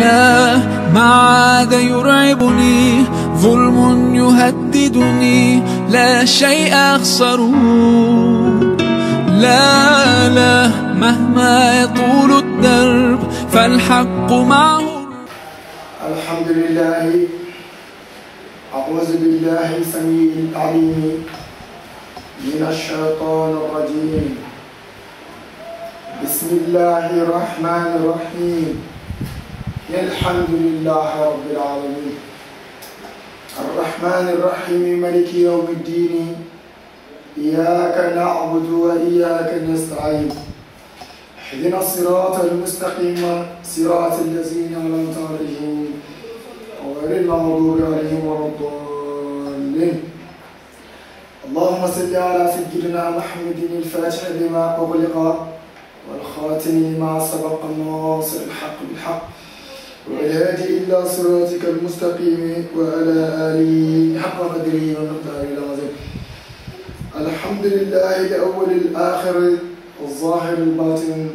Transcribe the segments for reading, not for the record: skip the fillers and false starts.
لا ما عاد يرعبني ظلم يهددني لا شيء أخسره لا لا مهما يطول الدرب فالحق معه. الحمد لله. أعوذ بالله السميع العليم من الشيطان الرجيم. بسم الله الرحمن الرحيم. الحمد لله رب العالمين الرحمن الرحيم مالك يوم الدين إياك نعبد وإياك نستعين اهدنا الصراط المستقيم صراط الذين أنعمت عليهم غير المغضوب عليهم ولا الضالين. اللهم صل على سيدنا محمد الفاتح لما أغلق والخاتم لما سبق الناصر الحق بالحق والهادي إلى صراطك المستقيم وعلى آله حق قدره ومقداره العظيم. الحمد لله الأول الآخر الظاهر الباطن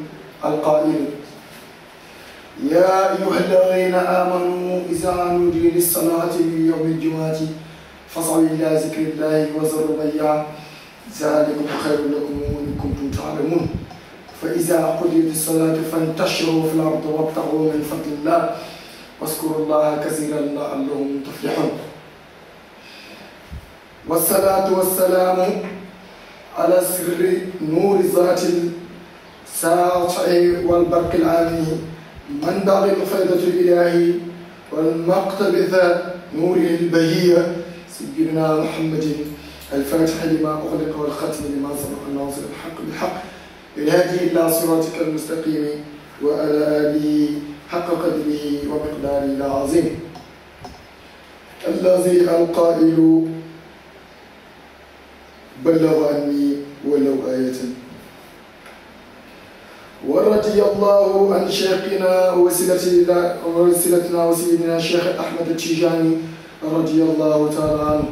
القائل يا أيها الذين آمنوا إذا نودي للصلاة في يوم الجمعة فاسعوا إلى ذكر الله وذروا البيع ذلكم خير لكم إن كنتم تعلمون. فإذا قضيت الصلاة فانتشروا في الأرض وابتغوا من فضل الله واذكروا الله كثيرا لعلهم تفلحون. والصلاة والسلام على سر نور ذات الساطع والبرق العامي منبع الفائدة الإلهي والمقتبس نوره البهية سيدنا محمد الفاتح لما أغلق والختم لما سبق الناصر الحق بالحق الهادي إلى صراطك المستقيم وعلى آله حق قدره ومقداره العظيم. الذي القائل بلغ عني ولو آية. ورضي الله عن شيخنا ووسيلتنا وسيدنا الشيخ أحمد التيجاني رضي الله تعالى عنه.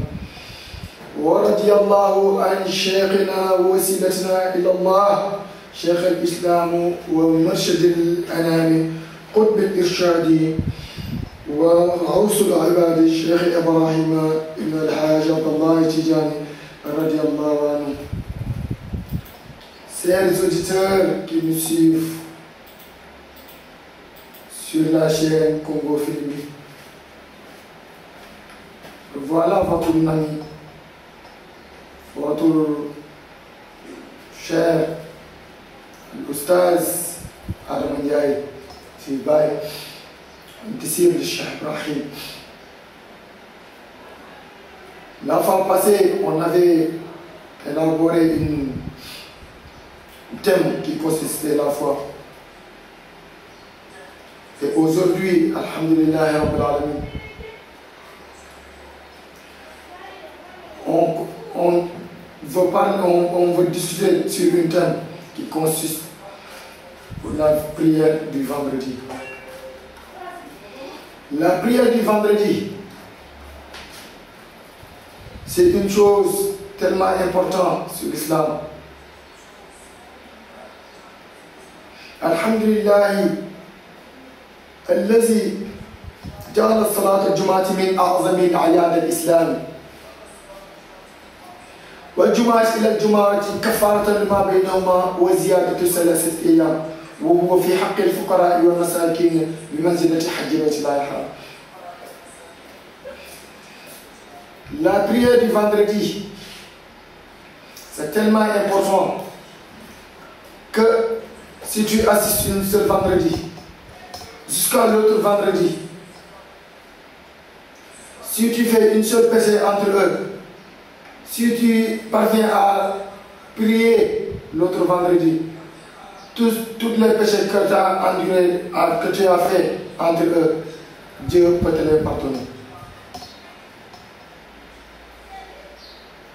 ورضي الله عن شيخنا ووسيلتنا إلى الله شيخ الإسلام ومرشد الأنام قطب الإرشاد وغوث العباد الشيخ إبراهيم بن الحاج عبد الله التيجاني رضي الله عنه. Chers auditeurs qui nous suivent sur la chaîne Congo Film, voilà votre ami, votre cher Oustaz Adam Ndiaye Tibaye, disciple de Cheikh Ibrahim. La fois passée, on avait élaboré un thème qui consistait la foi. Et aujourd'hui, alhamdulillah, Rabbil Alamin, on veut discuter sur un thème qui consiste pour la prière du vendredi. La prière du vendredi, c'est une chose tellement importante sur l'islam. Alhamdulillah, الذي جعل صلاة الجمعة من أعظم أعياد الإسلام. والجمعة إلى الجمعة كفارة لما بينهما وزيادة 3 أيام وهو في حق الفقراء والمساكين بمنزلة حج بيت الله الحرام. La prière du vendredi, c'est tellement important que si tu assistes un seul vendredi, jusqu'à l'autre vendredi, si tu fais une seule péché entre eux, si tu parviens à prier l'autre vendredi, tous les péchés que tu as endurés, que tu as fait entre eux, Dieu peut te les pardonner.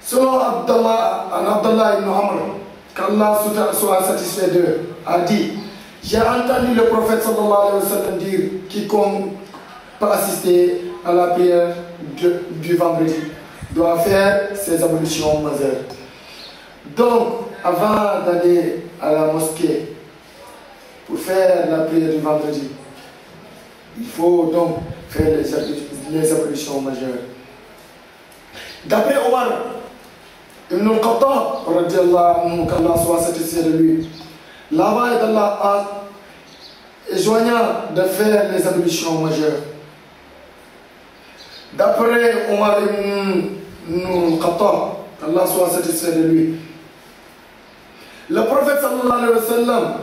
Selon Abdallah ibn Amr, qu'Allah soit satisfait d'eux, a dit, j'ai entendu le prophète sallallahu alayhi wa sallam dire, quiconque peut assister à la prière du vendredi doit faire ses ablutions majeures. Donc, avant d'aller à la mosquée pour faire la prière du vendredi, il faut donc faire les ablutions majeures. D'après Omar ibn al-Khattab, qu'Allah soit satisfait de lui, là-bas d'Allah a joignant de faire les ablutions majeures. D'après Omar ibn al-Khattab, qu'Allah soit satisfait de lui, le prophète sallallahu alayhi wa sallam,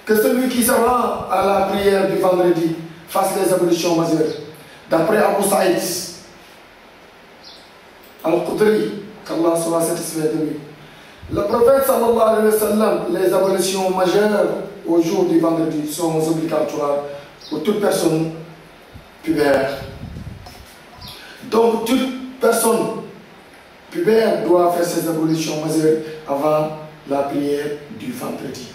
que celui qui se rend à la prière du vendredi fasse les ablutions majeures. D'après Abu Saïd al-Khudri, qu'Allah soit satisfait de lui, le prophète sallallahu alayhi wa sallam, les ablutions majeures au jour du vendredi sont obligatoires pour toute personne pubère. Donc toute personne pubère doit faire ses ablutions majeures avant la prière du vendredi.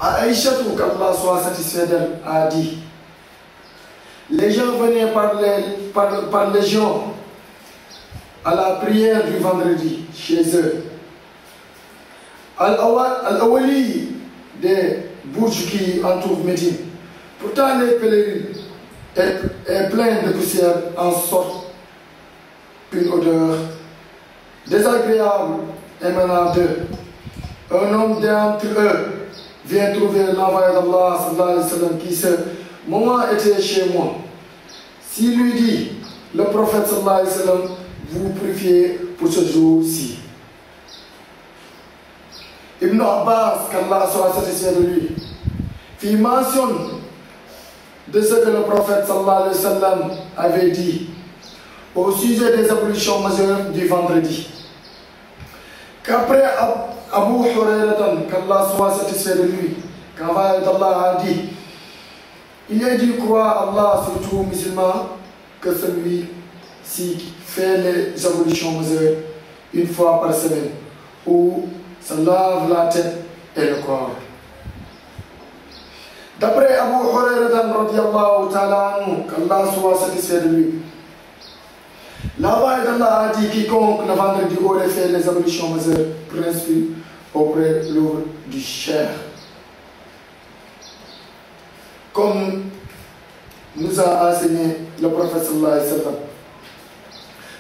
Aïcha, qu'Allah soit satisfait d'elle, a dit: les gens venaient par légion à la prière du vendredi chez eux. Al-Awali des bourges qui entourent Médine. Pourtant les pèlerins est plein de poussière, en sorte une odeur désagréable émanant d'eux. Un homme d'entre eux vient trouver l'envoyé d'Allah sallallahu alayhi wa sallam qui ce moment était chez moi. S'il lui dit, le prophète sallallahu alayhi wa sallam vous purifiez pour ce jour-ci. Ibn Abbas, qu'Allah soit satisfait de lui, fit mention de ce que le prophète sallallahu alayhi wa sallam avait dit au sujet des ablutions majeures du vendredi. Qu'après Abu Hurayratan, qu'Allah soit satisfait de lui, qu'Allah a dit: il est dit croire Allah sur tout musulman que celui-ci fait les ablutions majeures une fois par semaine, ou se lave la tête et le corps. D'après Abu Hurayratan radiyallahu ta'ala anhu, qu'Allah soit satisfait de lui, là-bas d'Allah a dit: quiconque le vendredi aurait fait les ablutions majeures presque auprès de l'œuvre du cher. Comme nous a enseigné le prophète sallallahu alayhi wa sallam.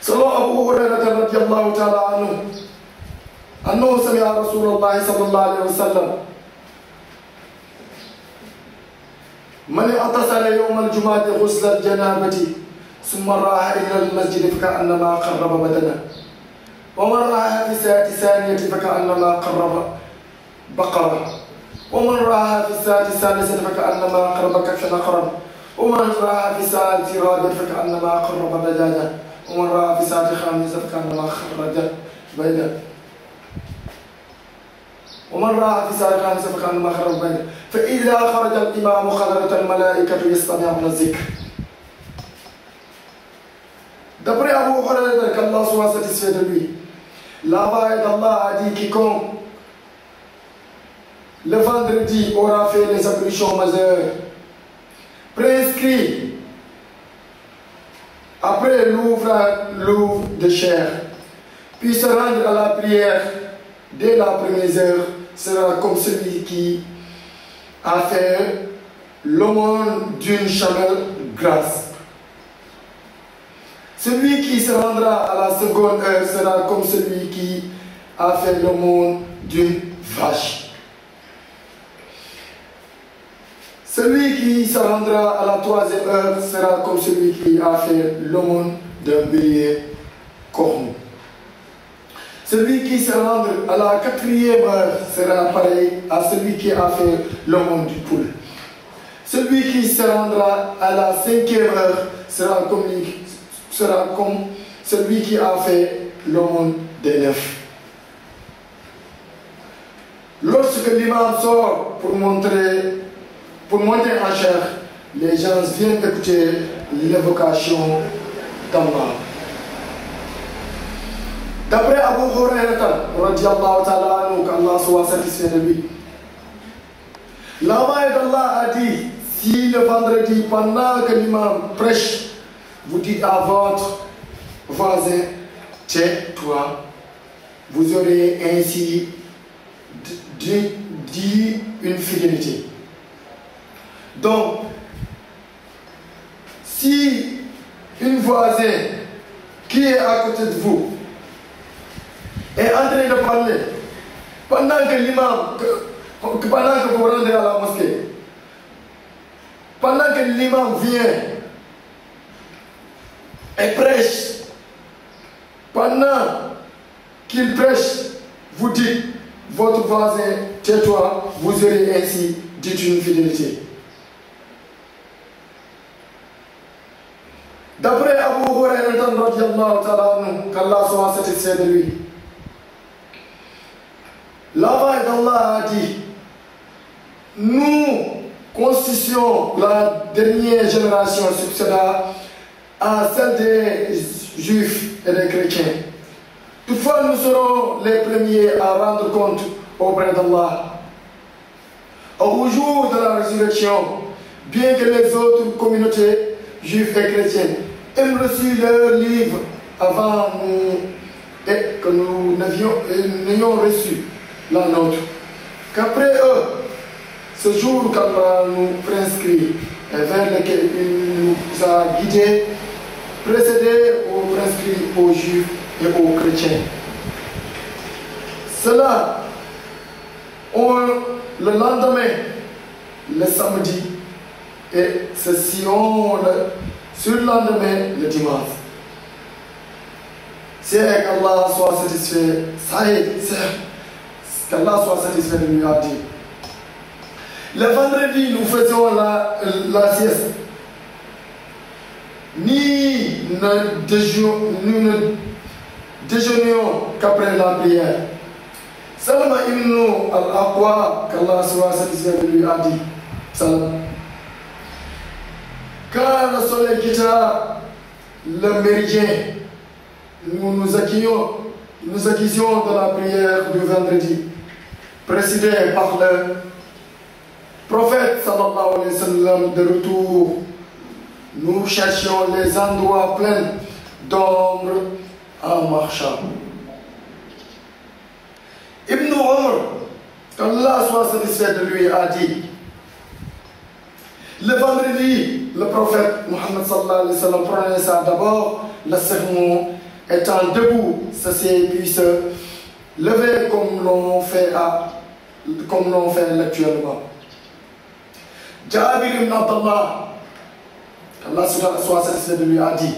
Selon Abu Hurayrata radiyallahu ta'ala anhu, annahu sami'a Rasulullah sallallahu alayhi wa sallam: man i'tasala yawm al-jumu'ati ghusla al-janabati ثم راح إلى المسجد فكأنما قرب بدنه ومن راح في الساعة الثانية فكأنما قرب بقرة ومن راح في الساعة الثالثة فكأنما قرب كفش نقرا ومن راح في الساعة الرابعة فكأنما قرب دجاجة ومن راح في الساعة الخامسة فكأنما خرج بيضا ومن راح في الساعة الخامسة فكأنما خرج بيضا فإذا خرج الإمام خرجت الملائكة يستمعون الذكر. D'après Abu Hurayrata, qu'Allah soit satisfait de lui, là-bas Allah a dit: quiconque le vendredi aura fait les ablutions majeures prescrit après l'ouvre de chair, puis se rendre à la prière dès la première heure, sera comme celui qui a fait l'aumône d'une chamelle grasse. Celui qui se rendra à la seconde heure sera comme celui qui a fait l'aumône d'une vache. Celui qui se rendra à la troisième heure sera comme celui qui a fait l'aumône d'un bélier cornu. Celui qui se rendra à la quatrième heure sera pareil à celui qui a fait l'aumône du poule. Celui qui se rendra à la cinquième heure sera comme celui qui a fait l'aumône des neufs. Lorsque l'imam sort pour monter en chair, les gens viennent écouter l'évocation d'Allah. D'après Abu Hurayrata radiyallahu ta'ala anhu, qu'Allah soit satisfait de lui, l'envoyé d'Allah a dit: si le vendredi, pendant que l'imam prêche, vous dites à votre voisin: tais-toi, vous aurez ainsi dit une fidélité. Donc, si une voisine qui est à côté de vous est en train de parler, pendant que l'imam, pendant que vous rentrez à la mosquée, pendant que l'imam vient et prêche, pendant qu'il prêche, vous dites, votre voisin, tais-toi, vous aurez ainsi dit une fidélité. D'après Abu Hurayrata radiyallahu ta'ala anhu, qu'Allah soit satisfait de lui, l'envoyé d'Allah a dit, nous constituons la dernière génération succéda à celle des juifs et des chrétiens. Toutefois, nous serons les premiers à rendre compte auprès d'Allah. Au jour de la résurrection, bien que les autres communautés juives et chrétiennes aient reçu leur livre avant nous et que nous n'ayons reçu la nôtre, qu'après eux, ce jour qu'Allah nous prescrit et vers lequel il nous a guidés, précédé ou prescrit aux juifs et aux chrétiens. Cela, le lendemain, le samedi, et ceci, sur le lendemain, le dimanche. C'est qu'Allah soit satisfait, qu'Allah soit satisfait de lui a dit. Le vendredi, nous faisions la sieste. Nous ne déjeunions qu'après la prière. Salama ibn al-Aqwa, qu'Allah soit satisfait de lui, a dit. Salam. Quand le soleil quitta le méridien, nous acquittions de la prière du vendredi, précédé par le prophète sallallahu alayhi wa sallam de retour. Nous cherchions les endroits pleins d'ombre en marchant. Ibn Umar, qu'Allah soit satisfait de lui, a dit, le vendredi, le prophète Muhammad sallallahu alayhi wa sallam prononça d'abord le sermon, étant debout, s'assied puis se lever comme l'on fait actuellement. Jabir ibn Abdallah, qu'Allah soit satisfait de lui, a dit,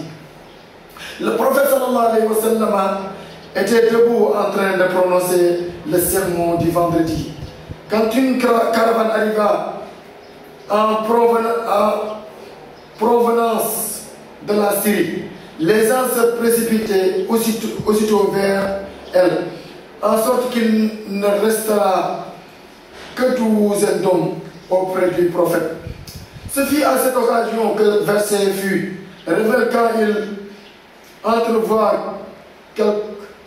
le prophète sallallahu alayhi wa sallam était debout en train de prononcer le sermon du vendredi. Quand une caravane arriva en provenance de la Syrie, les gens se précipitaient aussitôt vers elle, en sorte qu'il ne restera que 12 d'hommes auprès du prophète. Ce fut à cette occasion que le verset fut révélé quand il entrevoit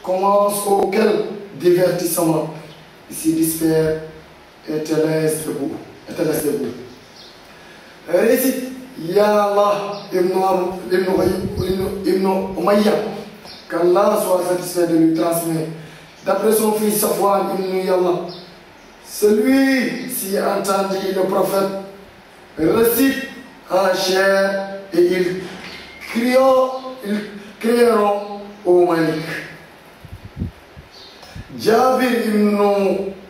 commence auquel divertissement s'y disperse et te laisse debout. Récite Ya Allah ibn Umayya, qu'Allah soit satisfait de lui transmettre d'après son fils Safwan ibn Yallah. Celui-ci entendit le prophète récite en chair et ils crieront au Malik. Jabir ibn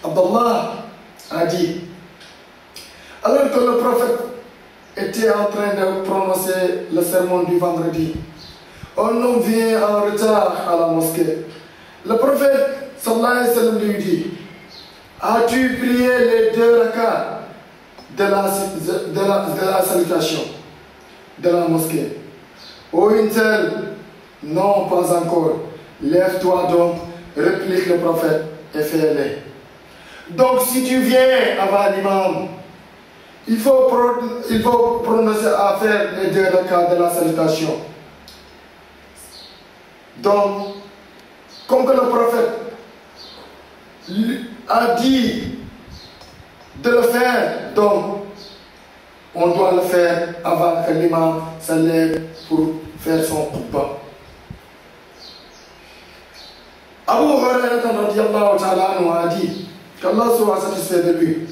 Abdallah a dit, alors que le prophète était en train de prononcer le sermon du vendredi, un homme vient en retard à la mosquée. Le prophète sallallahu alayhi wa sallam lui dit, as-tu prié les 2 rakats de la salutation de la mosquée? Oh une telle, non pas encore. Lève-toi donc, réplique le prophète, et fais-les. Donc si tu viens avant l'imam, il faut prononcer à faire les 2 rakats de la salutation. Donc, comme que le prophète a dit de le faire, donc on doit le faire avant que l'imam se lève pour faire son khutbah. Abu Hurayrata radiyallahu ta'ala anhu a dit, qu'Allah soit satisfait de lui,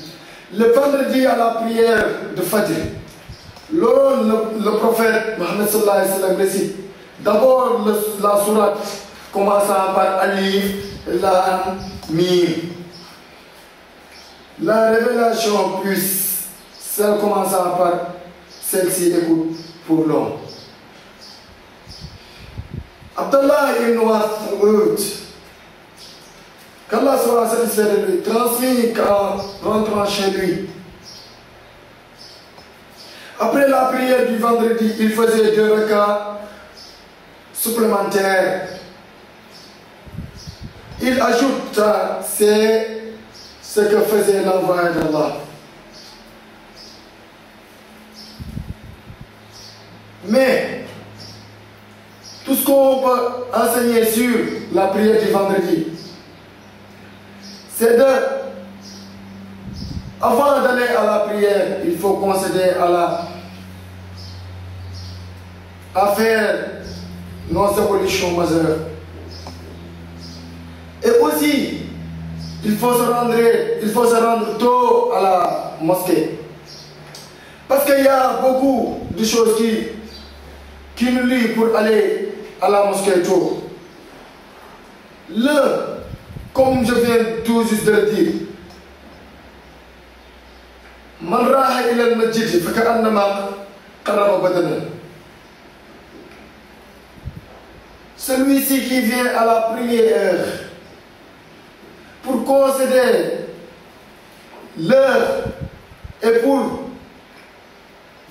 le vendredi à la prière de Fajr, Le prophète Mohammed sallallahu alayhi wa sallam récite d'abord la sourate commençant par Alif, Lam, Mim. La révélation plus celle commençant par celle-ci écoute pour l'homme. Abdallah ibn Mas'ud, qu'Allah soit satisfait de lui, transmis qu'en rentrant chez lui. Après la prière du vendredi, il faisait 2 rakats supplémentaires. Il ajoute, c'est ce que faisait l'envoyé d'Allah. Mais tout ce qu'on peut enseigner sur la prière du vendredi, c'est avant d'aller à la prière, il faut concéder à faire nos ablutions majeures. Et aussi, il faut se rendre tôt à la mosquée. Parce qu'il y a beaucoup de choses qui nous lient pour aller à la mosquée tôt. Comme je viens tout juste de le dire, Man raha ila al-masjid faka'annama qarraba badana. Celui-ci qui vient à la première heure pour concéder l'heure et pour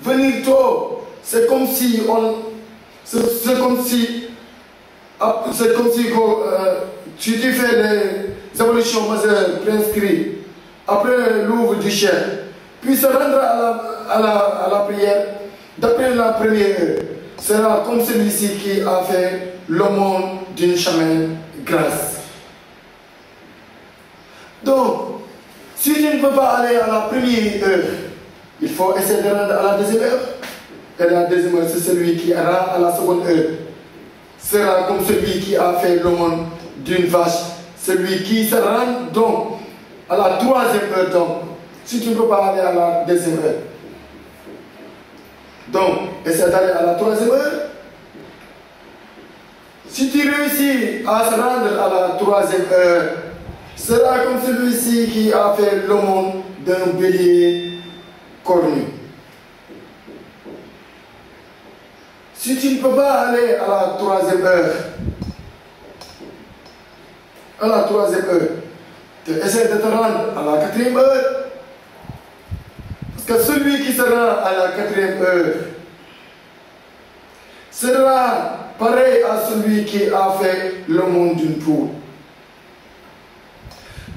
venir tôt, c'est comme si tu fais des évolutions majeures prescrites après l'ouvre du chef, puis se rendre à la prière d'après la première heure sera comme celui-ci qui a fait l'aumône d'une chamelle grasse. Donc, si tu ne peux pas aller à la première heure, il faut essayer de rendre à la deuxième heure. Et la deuxième heure, c'est celui qui ira à la seconde heure. Sera comme celui qui a fait l'aumône d'une vache. Celui qui se rend donc à la troisième heure. Donc, si tu ne peux pas aller à la deuxième heure. Donc, essaie d'aller à la troisième heure. Si tu réussis à se rendre à la troisième heure, sera comme celui-ci qui a fait l'aumône d'un bélier cornu. Si tu ne peux pas aller à la troisième heure, tu essaies de te rendre à la quatrième heure. Parce que celui qui sera à la quatrième heure sera pareil à celui qui a fait l'aumône d'une poule.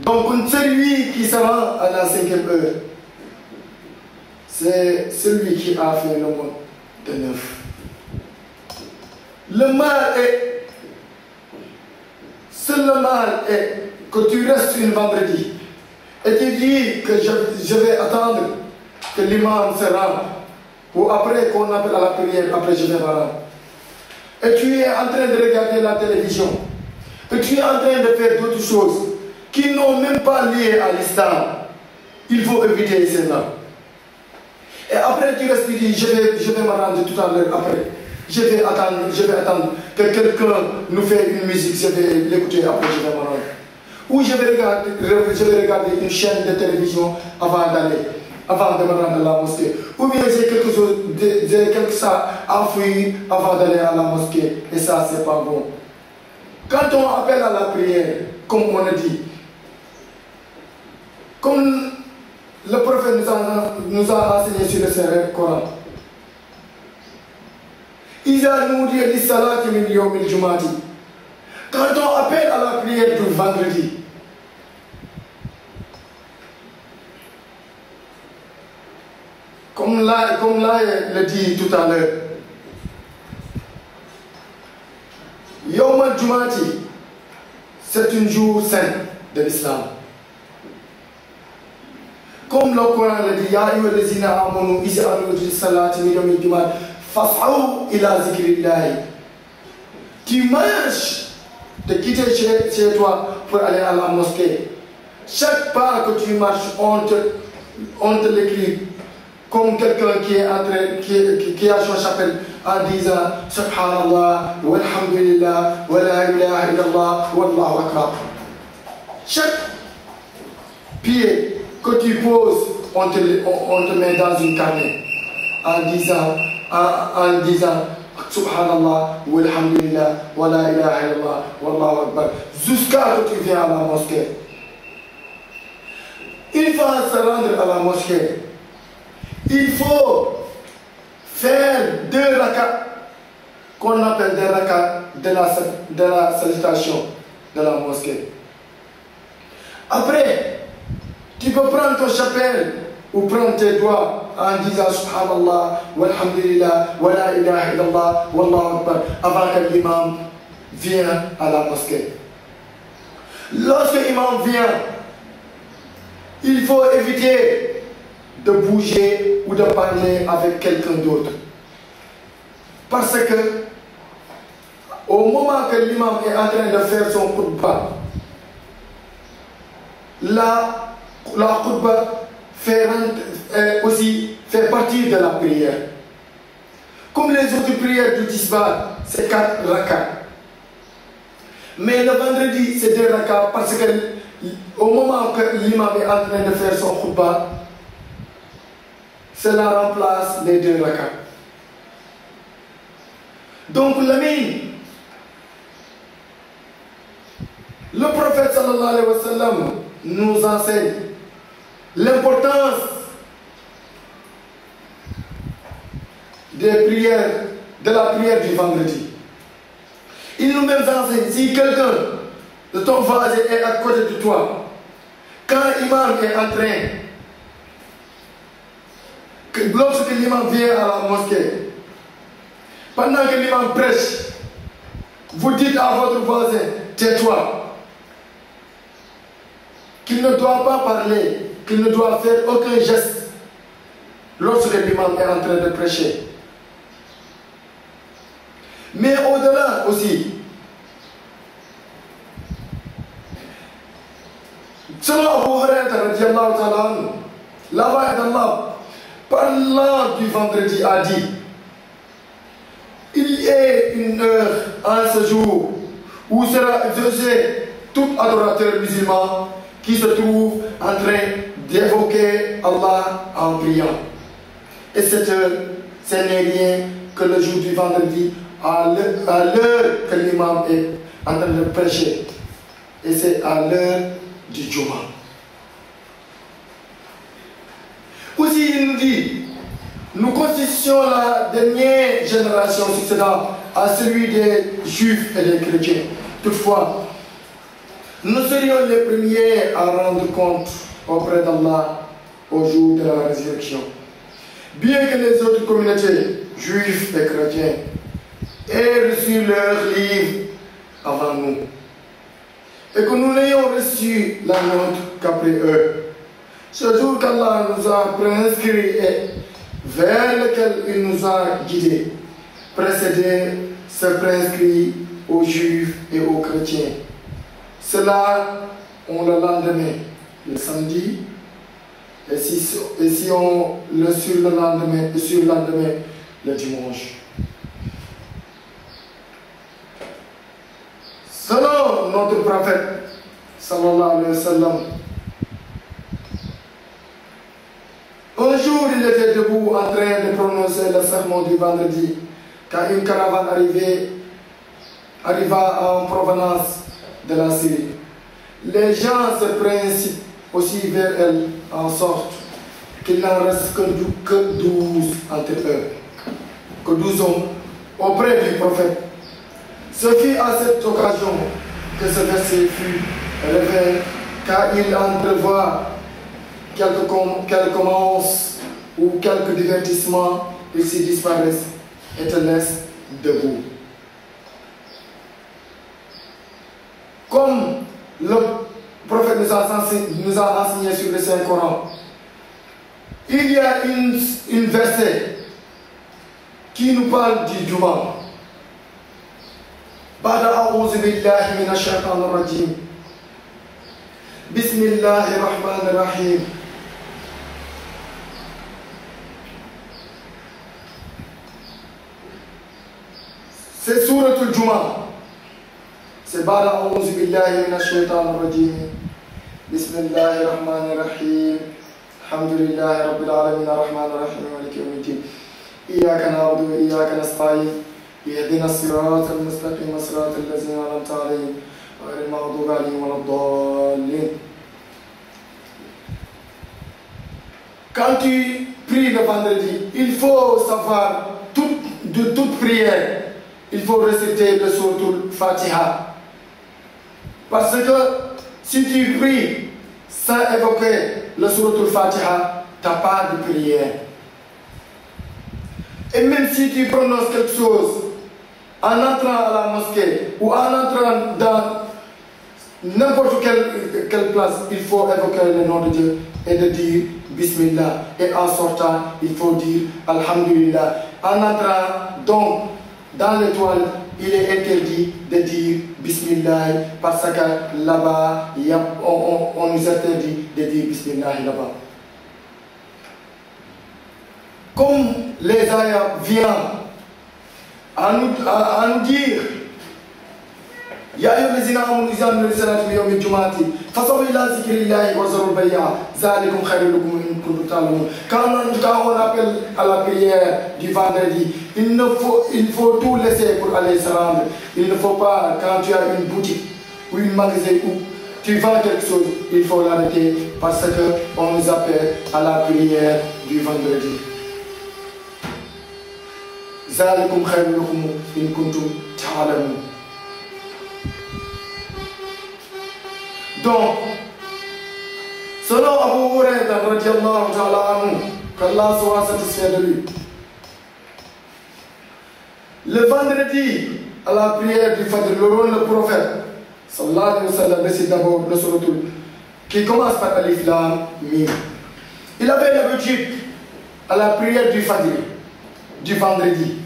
Donc celui qui sera à la cinquième heure, c'est celui qui a fait l'aumône de 9. Le mal est que tu restes une vendredi et tu dis que je vais attendre que l'imam se rende ou après qu'on appelle à la prière, après je vais me rendre. Et tu es en train de regarder la télévision et tu es en train de faire d'autres choses qui n'ont même pas lié à l'islam. Il faut éviter cela. Et après tu restes, tu dis je vais me rendre tout à l'heure après. Je vais attendre que quelqu'un nous fait une musique, je vais l'écouter, après je vais me rendre. Ou je vais regarder une chaîne de télévision avant de me rendre à la mosquée. Ou bien j'ai quelque chose à fuir avant d'aller à la mosquée. Et ça, c'est pas bon. Quand on appelle à la prière, comme on a dit, comme le prophète nous a enseigné sur le Saint-Coran, quand on appelle à la prière du vendredi, comme là le dit tout à l'heure, Yawm al-Jumati, c'est un jour saint de l'islam. Comme le Coran le dit, Ya ayyuhallazina amanu iza nudiya lis-salati min yawmil jum'ati fas'aw ila zikrillahi. Tu marches de quitter chez toi pour aller à la mosquée. Chaque pas que tu marches, on te l'écrit comme quelqu'un qui a son chapelle en disant Subhanallah, walhamdulillah, wa la ilaha illallah, wallahu akbar. Chaque pied que tu poses, on te met dans une carnet en disant Subhanallah, walhamdulillah, wa la ilaha illallah, wallahu akbar, jusqu'à ce que tu viens à la mosquée. Une fois se rendre à la mosquée, il faut faire 2 rakats qu'on appelle des rakats de la salutation de la mosquée. Après, tu peux prendre ton chapelle ou prendre tes doigts en disant Subhanallah, walhamdulillah, wa la ilaha illallah, wallahu akbar, avant que l'imam vienne à la mosquée. Lorsque l'imam vient, il faut éviter de bouger ou de parler avec quelqu'un d'autre. Parce que, au moment que l'imam est en train de faire son khutbah, la khutbah fait partie de la prière. Comme les autres prières du tisbar, c'est 4 rakats. Mais le vendredi, c'est 2 rakats parce que au moment que l'imam est en train de faire son khutbah, cela remplace les 2 rakats. Donc l'ami, le prophète sallallahu alayhi wa sallam nous enseigne l'importance des prières, de la prière du vendredi. Il nous même enseigne, si quelqu'un de ton voisin est à côté de toi, quand l'imam est en train, lorsque l'imam vient à la mosquée, pendant que l'imam prêche, vous dites à votre voisin, tais-toi, qu'il ne doit pas parler, qu'il ne doit faire aucun geste lorsque l'imam est en train de prêcher. Mais au-delà aussi, selon Abu Hurairah, l'envoyé d'Allah, parlant du vendredi, a dit, il est une heure en ce jour où sera exaucé tout adorateur musulman qui se trouve en train d'évoquer Allah en priant. Et cette heure, ce n'est rien que le jour du vendredi, à l'heure que l'imam est en train de prêcher. Et c'est à l'heure du Juma. Aussi, il nous dit, nous constituons la dernière génération succédant à celui des Juifs et des chrétiens. Toutefois, nous serions les premiers à rendre compte auprès d'Allah au jour de la résurrection. Bien que les autres communautés, juifs et chrétiens, aient reçu leur livre avant nous, et que nous n'ayons reçu la nôtre qu'après eux, ce jour qu'Allah nous a prescrit et vers lequel il nous a guidés, précédé se prescrit aux juifs et aux chrétiens. Cela, on le lendemain, le samedi, et si on le sur le lendemain, le dimanche. Selon notre prophète, sallallahu alayhi wa sallam, un jour il était debout en train de prononcer le sermon du vendredi, quand une caravane arriva en provenance de la Syrie. Les gens se principent aussi vers elle, en sorte qu'il n'en reste que 12 entre eux, que 12 hommes auprès du prophète. Ce fut à cette occasion que ce verset fut révélé, car il entrevoit quelques commences ou quelques divertissements, ils s'y disparaissent et te laissent debout. Comme le prophète nous a enseigné sur le Saint-Coran, il y a une verset qui nous parle du Juma. بعد أعوذ بالله من الشيطان الرجيم بسم الله الرحمن الرحيم C'est Souratul Juma. C'est Bada A'udhu Billahi Minash Shaitanir Rajim. Bismillahir Rahmanir Rahim. Alhamdulillahi Rabbil Alamin Ar-Rahmanir Rahim Maliki Yawmiddin. Iyyaka na'budu wa iyyaka nasta'in. Ihdinas siratal mustaqim siratal ladzina an'amta 'alaihim ghayril maghdubi 'alaihim waladdallin. Quand tu pries le vendredi, il faut savoir de toute prière, il faut réciter le Souratul Fatiha. Parce que si tu pries sans évoquer le Souratul Fatiha, tu n'as pas de prière. Et même si tu prononces quelque chose en entrant à la mosquée ou en entrant dans n'importe quelle place, il faut évoquer le nom de Dieu et de dire Bismillah. Et en sortant, il faut dire Alhamdulillah. En entrant donc dans les toilettes, il est interdit de dire Bismillah parce que là-bas, on nous interdit de dire Bismillah là-bas. Comme les ayats viennent à nous dire يا أيها الذين آمنوا إذا نودي للصلاة من يوم الجمعة فاسعوا إلى ذكر الله وذروا البيع ذلكم خير لكم إن كنتم تعلمون. Quand on appelle à la prière du vendredi, il faut tout laisser pour aller se rendre. Il ne faut pas, quand tu as une boutique ou une magasin où tu vends quelque chose, il faut l'arrêter parce qu'on nous appelle à la prière du vendredi. ذلكم خير لكم إن كنتم تعلمون. Donc, selon Abu Hurairah radiyallahu ta'ala anhu, qu'Allah soit satisfait de lui, le vendredi à la prière du Fajr, le prophète sallallahu alayhi wa sallam récite d'abord le Souratul qui commence par Alif Lam Mim. Il avait l'habitude à la prière du Fajr, du vendredi,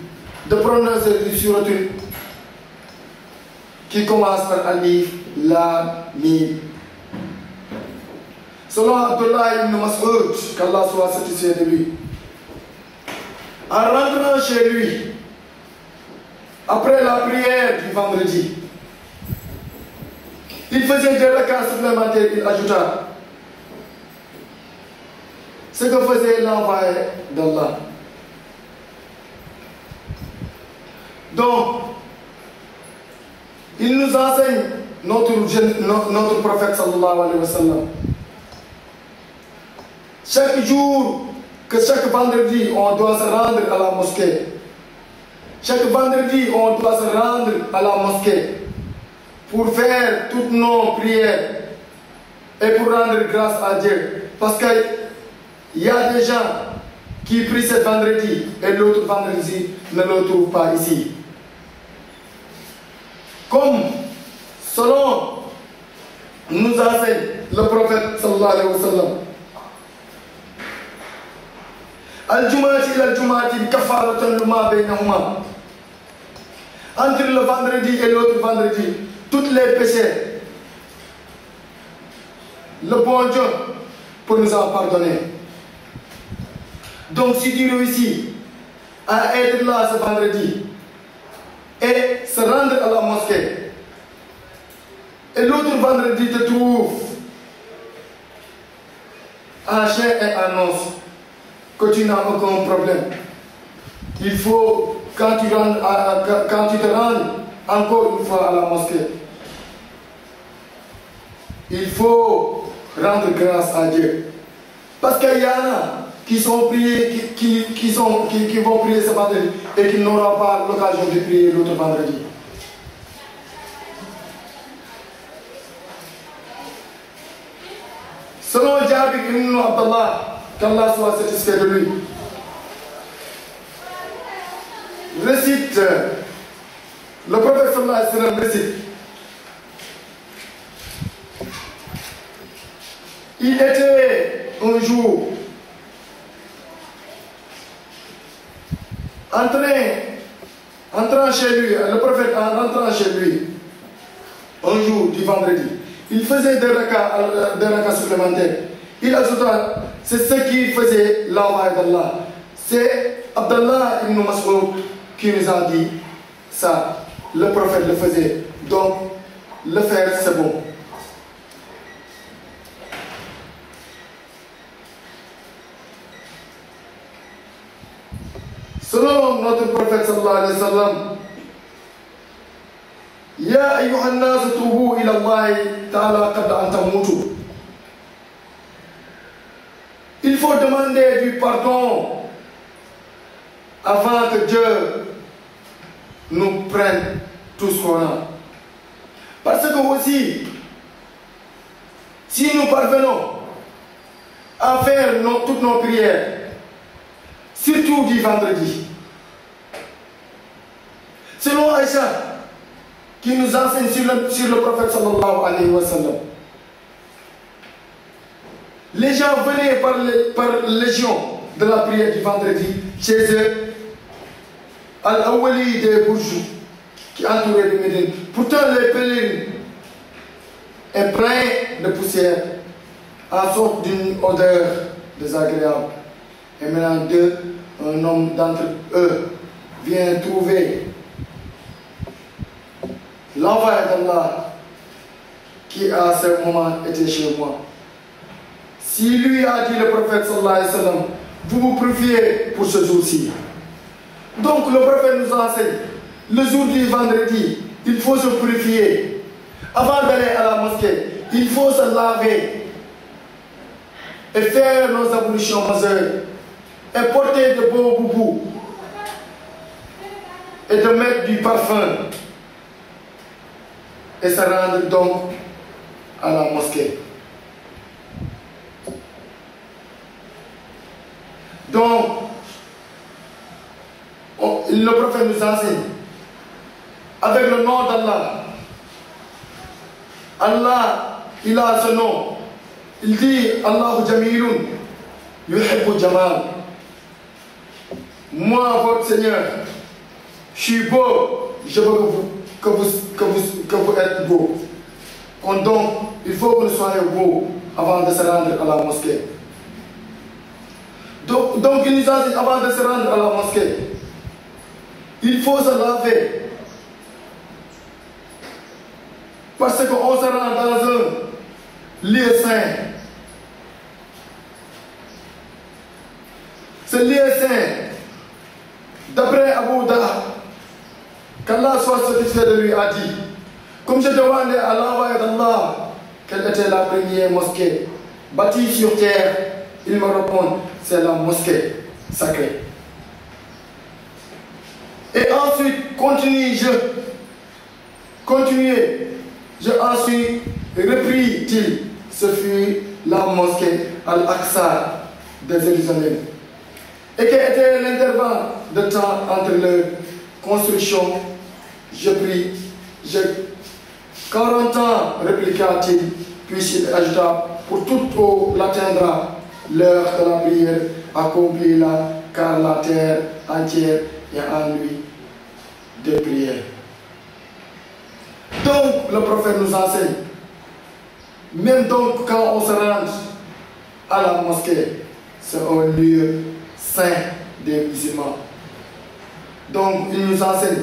de prononcer le Souratul qui commence par Alif Lam Mim. Selon Abdullah ibn Mas'ud, qu'Allah soit satisfait de lui, en rentrant chez lui, après la prière du vendredi, il faisait des rakats supplémentaires, il ajouta ce que faisait l'envoyé d'Allah. Donc, il nous enseigne notre prophète sallallahu alayhi wa sallam. Chaque jour, que chaque vendredi, on doit se rendre à la mosquée. Chaque vendredi, on doit se rendre à la mosquée pour faire toutes nos prières et pour rendre grâce à Dieu. Parce qu'il y a des gens qui prient ce vendredi et l'autre vendredi ne le trouvent pas ici. Comme selon nous enseigne le prophète sallallahu alayhi wa sallam, Al-Jum'ati ila al-Jum'ati kafaratan lima baynahuma. Entre le vendredi et l'autre vendredi, tous les péchés, le bon Dieu peut nous en pardonner. Donc si tu réussis à être là ce vendredi et se rendre à la mosquée, et l'autre vendredi te trouve en chair et en os, que tu n'as aucun problème. Il faut, quand tu te rends encore une fois à la mosquée, il faut rendre grâce à Dieu. Parce qu'il y en a qui sont priés, qui vont prier ce vendredi et qui n'auront pas l'occasion de prier l'autre vendredi. Selon Jabir ibn Abdallah, qu'Allah soit satisfait de lui, récite, le prophète sallallahu alayhi wa sallam récite, il était un jour entrant chez lui, le prophète en rentrant chez lui, un jour du vendredi, il faisait des rakats supplémentaires. Il ajouta, c'est ce qu'il faisait l'envoyé d'Allah. C'est Abdallah ibn Mas'ud qui nous a dit ça, le prophète le faisait. Donc, le faire, c'est bon. Selon notre prophète sallallahu alayhi wa sallam, Ya ayyuhan nas tubu ila Allah ta'ala qabla an tamutu. Il faut demander du pardon avant que Dieu nous prenne tout ce qu'on a. Parce que aussi, si nous parvenons à faire toutes nos prières, surtout du vendredi, selon Aïcha, qui nous enseigne sur le prophète sallallahu alayhi wa sallam, les gens venaient par légion de la prière du vendredi chez eux, Al-Awwali des bourgeois qui entouraient le Médine. Pourtant, les pèlerins est plein de poussière, en sorte d'une odeur désagréable. Et maintenant, un homme d'entre eux vient trouver l'envoyé d'Allah qui à ce moment était chez moi. Si lui a dit le prophète sallallahu alayhi wa sallam, vous vous purifiez pour ce jour-ci. Donc le prophète nous enseigne, le jour du vendredi, il faut se purifier. Avant d'aller à la mosquée, il faut se laver et faire nos ablutions majeures et porter de beaux boubous et de mettre du parfum et se rendre donc à la mosquée. Donc, le prophète nous enseigne avec le nom d'Allah. Allah, il a ce nom. Il dit Allahu Jamilun, Yuhibbu Jamal. Moi, votre Seigneur, je suis beau, je veux que vous êtes beau. Donc, il faut que nous soyons beaux avant de se rendre à la mosquée. Donc il nous a dit avant de se rendre à la mosquée, il faut se laver. Parce qu'on se rend dans un lieu saint. Ce lieu saint, d'après Abu Dha, qu'Allah soit satisfait de lui, a dit, comme je demandais à l'envoyé d'Allah quelle était la première mosquée bâtie sur terre, il me répond, c'est la mosquée sacrée. Et ensuite, je ensuite repris-il, ce fut la mosquée Al-Aqsa de Jérusalem. Et quel était l'intervalle de temps entre leur construction? Je prie, 40 ans, répliqua-t-il, puis il ajouta, pour toute eau l'atteindra, l'heure de la prière accomplie-la, car la terre entière est en lui de prière. Donc, le prophète nous enseigne, même donc quand on se rend à la mosquée, c'est un lieu saint des musulmans. Donc, il nous enseigne,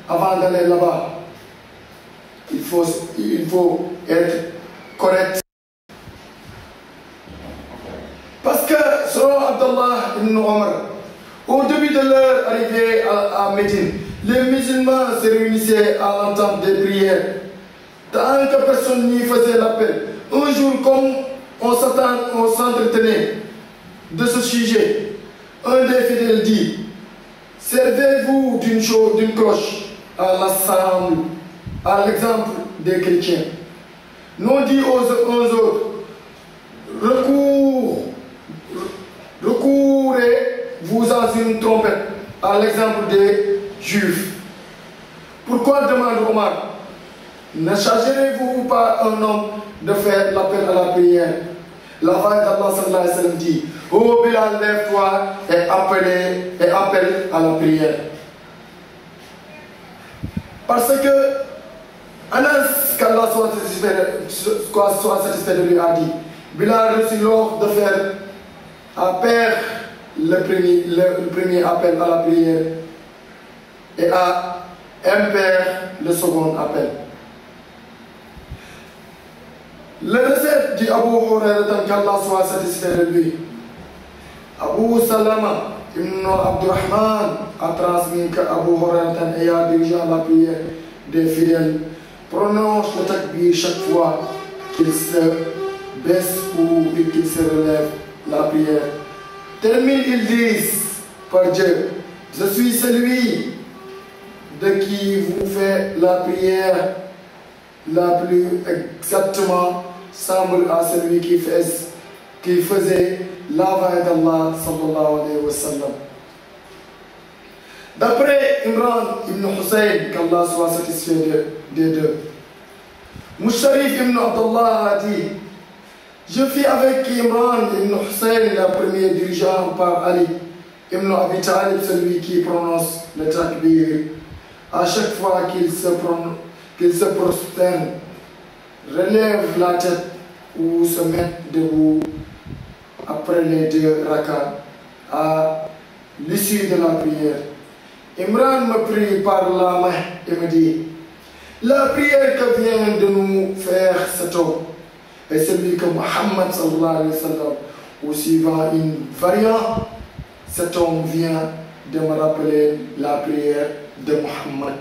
avant d'aller là-bas, il faut être correct. Parce que, selon Abdallah ibn Omar, au début de leur arrivée à Médine, les musulmans se réunissaient à l'entente des prières. Tant que personne n'y faisait l'appel. Un jour, comme on s'entretenait de ce sujet, un des fidèles dit, servez-vous d'une cloche à l'ensemble, à l'exemple des chrétiens. Non dit aux autres, recourez-vous à une trompette, à l'exemple des Juifs. Pourquoi demande Omar? Ne chargerez-vous pas un homme de faire l'appel à la prière? La voix d'Allah sallallahu alayhi wa sallam dit, ô Bilal, lève-toi et appelle à la prière. Parce que Anas, qu'Allah soit satisfait de lui, a dit, Bilal reçut l'ordre de faire le premier appel à la prière et a impère le second appel. Le recette du Abu Hurairah, qu'Allah soit satisfait de lui. Abu Salama ibn Abdurrahman a transmis que Abu Hurairah ayant dirigé la prière des fidèles prononce le takbir chaque fois qu'il se baisse ou qu'il se relève la prière. Termine, ils disent par Dieu, je suis celui de qui vous fait la prière la plus exactement semble à celui qui faisait la veille d'Allah sallallahu alayhi wa sallam. D'après Imran ibn Hussein, qu'Allah soit satisfait des deux, Musharif ibn Abdullah a dit, je fis avec Imran ibn Hussein, le premier dirigeant par Ali ibn Abi Talib, celui qui prononce le takbir à chaque fois qu'il se prosterne, relève la tête ou se met debout après les 2 rakats à l'issue de la prière. Imran me prit par la main et me dit, la prière que vient de nous faire cet homme est celui que Muhammad sallallahu alayhi wa sallam, ou suivant une variante, cet homme vient de me rappeler la prière de Muhammad.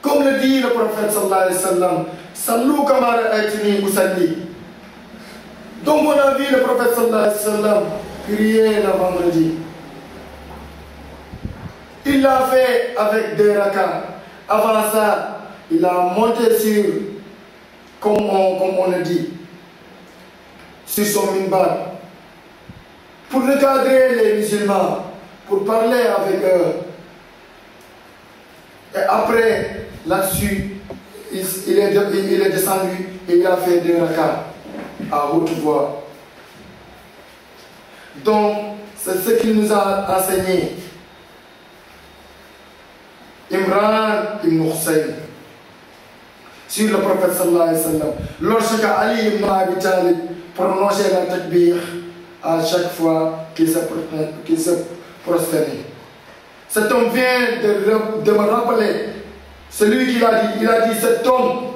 Comme le dit le prophète sallallahu alayhi wa sallam, Sallu kama ra'aytuni usalli. Donc on a vu le prophète sallallahu alayhi wa sallam prier le vendredi. Il l'a fait avec 2 rakats. Avant ça, il a monté sur, comme on le dit, sur son minbar, pour recadrer les musulmans, pour parler avec eux. Et après, là-dessus, il est descendu et il a fait 2 rakats à haute voix. Donc, c'est ce qu'il nous a enseigné. Imran ibn Hussein sur le prophète sallallahu alayhi wa sallam. Lorsque Ali ibn Abi Talib prononçait la takbir à chaque fois qu'il se prosternait. Cet homme vient de me rappeler, celui qui l'a dit, il a dit, cet homme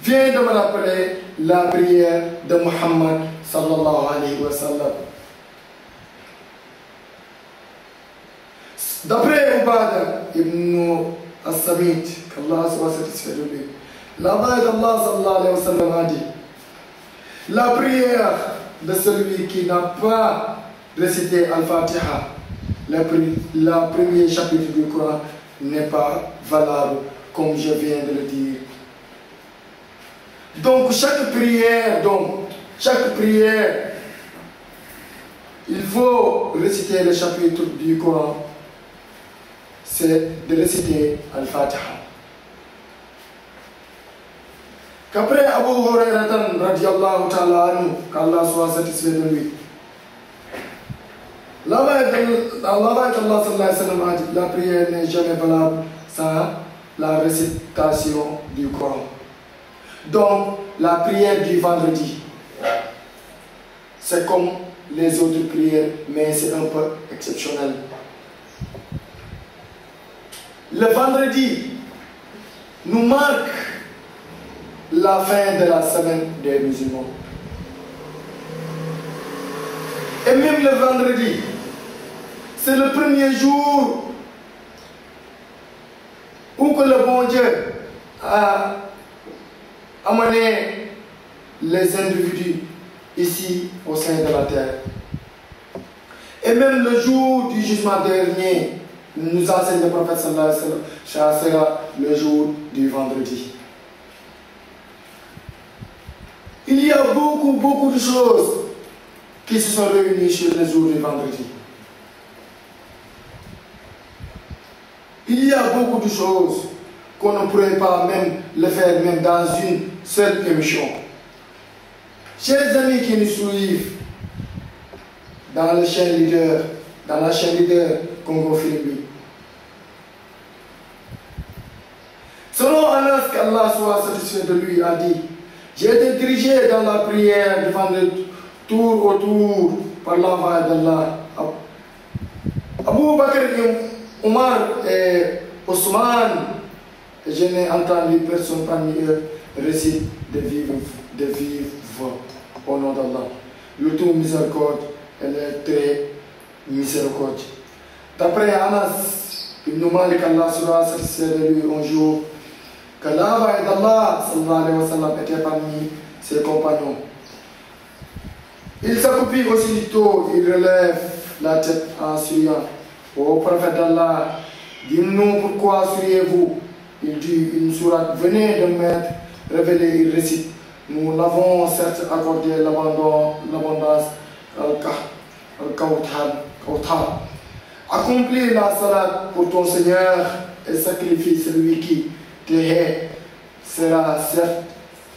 vient de me rappeler la prière de Muhammad sallallahu alayhi wa sallam. D'après Ubada ibn As-Samit, qu'Allah soit satisfait de lui, la veille d'Allah sallallahu alayhi wa sallam a dit, la prière de celui qui n'a pas récité Al-Fatiha, le premier chapitre du Coran, n'est pas valable, comme je viens de le dire. Donc chaque prière, il faut réciter le chapitre du Coran, c'est de réciter Al-Fatiha. Qu'après Abu Hurairah radiallahu ta'ala anhu, qu'Allah soit satisfait de lui, Allah sallallahu alayhi wa sallam a dit, la prière n'est jamais valable sans la récitation du Coran. Donc, la prière du vendredi, c'est comme les autres prières, mais c'est un peu exceptionnel. Le vendredi nous marque la fin de la semaine des musulmans. Et même le vendredi, c'est le premier jour où que le bon Dieu a amené les individus ici au sein de la terre. Et même le jour du jugement dernier, nous enseigne le prophète sallallahu alayhi wa sallam, ça sera le jour du vendredi. Il y a beaucoup de choses qui se sont réunies sur le jour du vendredi. Il y a beaucoup de choses qu'on ne pourrait pas même le faire même dans une seule émission. Chers amis qui nous suivent dans la chaîne leader Congo Philippines, selon Anas, qu'Allah soit satisfait de lui, a dit, j'ai été dirigé dans la prière du vendredi tour autour par l'envoi d'Allah. Abu Bakr, Omar et Ousmane, et je n'ai entendu personne parmi eux réciter de vivre au nom d'Allah. Le tout miséricorde, elle est très miséricorde. D'après Anas, Ibn Malik, Allah sera satisfait de lui un jour, que l'envoyé d'Allah sallallahu alayhi wa sallam était parmi ses compagnons. Il s'accroupit aussitôt, il relève la tête en souriant. Ô prophète d'Allah, dis-nous pourquoi souriez-vous? Il dit une sourate, venez de mettre, révélé, il récite. Nous l'avons certes accordé l'abondance al-Kawthar. Accomplis la salade pour ton Seigneur et sacrifie celui qui te hait, sera certes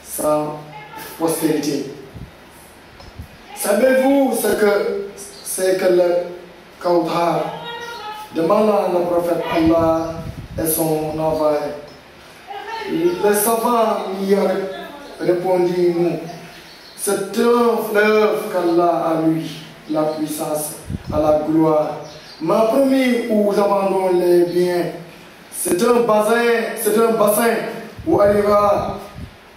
sans postérité. Savez-vous ce que c'est que le Kawthar? Demanda le prophète Allah et son envoyé. Les savants lui répondit, nous, c'est un fleuve qu'Allah a lui, la puissance, à la gloire, m'a promis où j'abandonne les biens. C'est un bassin où arrivera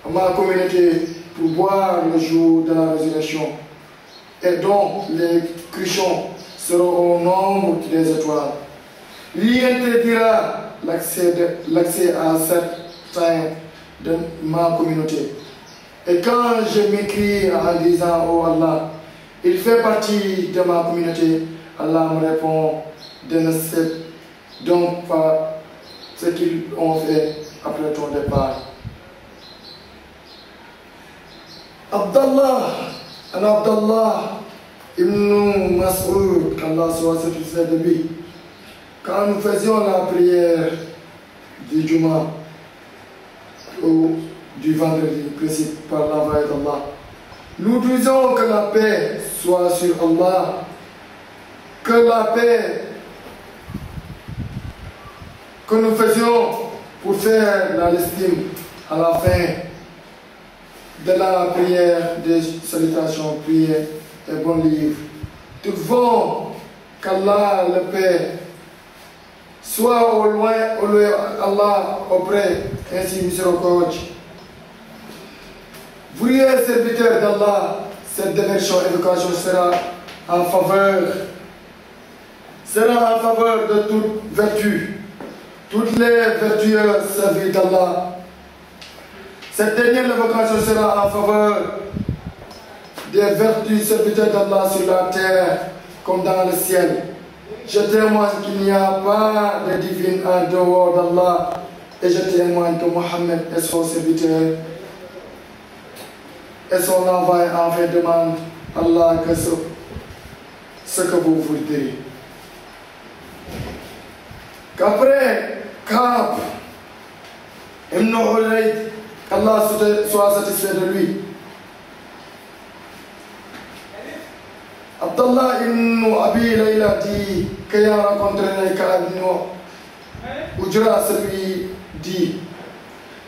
ma communauté pour boire le jour de la résurrection, et dont les cruchons seront au nombre des étoiles. Il interdira l'accès à certains de ma communauté. Et quand je m'écris en disant, oh Allah, il fait partie de ma communauté, Allah me répond, de ne sais donc pas ce qu'ils ont fait après ton départ. Abdallah ibn Mas'ud, qu'Allah soit satisfait de lui, quand nous faisions la prière du Juma, ou du vendredi, précis par l'envoyé d'Allah, nous disons que la paix soit sur Allah, que la paix que nous faisions pour faire la lestime à la fin de la prière des salutations, prières et bons livres. Trouvons qu'Allah le paix soit au loin Allah auprès, ainsi miséricorde. Vous êtes serviteurs d'Allah, cette déversion éducation sera en faveur de toute vertu. Toutes les vertueuses servies d'Allah. Cette dernière évocation sera en faveur des vertus serviteurs d'Allah sur la terre comme dans le ciel. Je témoigne qu'il n'y a pas de divine en dehors d'Allah et je témoigne que Mohammed est son serviteur et son envoyé en fait demande à Allah que ce que vous voudrez. Qu'après Ka'b ibn Ulayt, qu'Allah soit satisfait de lui, Abdallah ibn Abi Layla dit qu'il a rencontré Ka'b ibn Ujra, celui dit,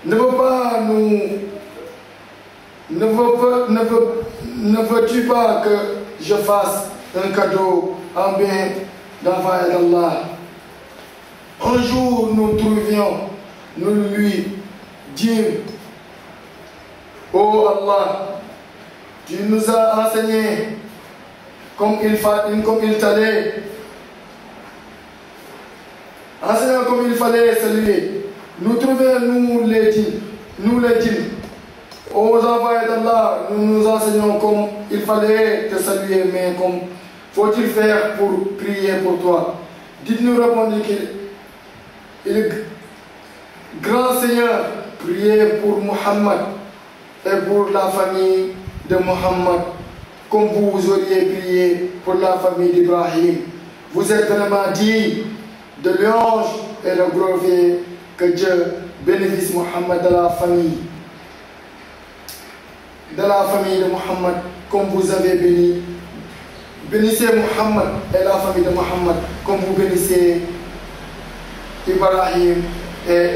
ne veux-tu pas que je fasse un cadeau en bien d'envoyer d'Allah? Un jour nous lui dîmes, oh Allah, tu nous as enseigné comme il fallait saluer. Nous trouvons les dîmes. Aux envoyés d'Allah, nous nous enseignons comme il fallait te saluer, mais comme faut-il faire pour prier pour toi? Dites-nous, répondit qu'il est grand Seigneur, priez pour Muhammad et pour la famille de Muhammad, comme vous auriez prié pour la famille d'Ibrahim. Vous êtes vraiment digne de louange et de glorifier, que Dieu bénisse Muhammad de la famille de Muhammad, comme vous avez béni. Bénissez Muhammad et la famille de Muhammad, comme vous bénissez Ibrahim et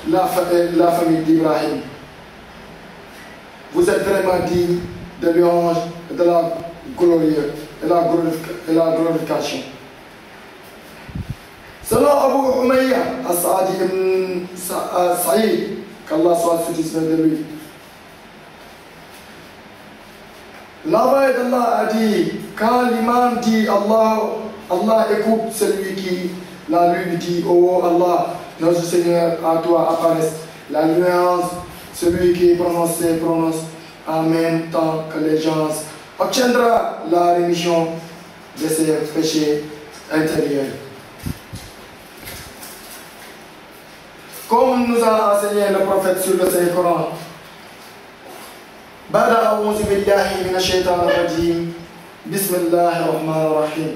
la famille d'Ibrahim. Vous êtes vraiment digne de louange et de la glorification. Selon Abu Umayya As-Sa'di ibn Sa'id, qu'Allah soit satisfait de lui, l'envoyé d'Allah a dit, quand l'imam dit Allah écoute celui qui la lui dit, oh Allah, notre Seigneur, à toi apparaisse la nuance, celui qui est prononcé prononce en même temps que les gens obtiendra la rémission de ses péchés intérieurs. Comme nous a enseigné le prophète sur le Saint-Coran, بعد أعوذ بالله من الشيطان الرجيم بسم الله الرحمن الرحيم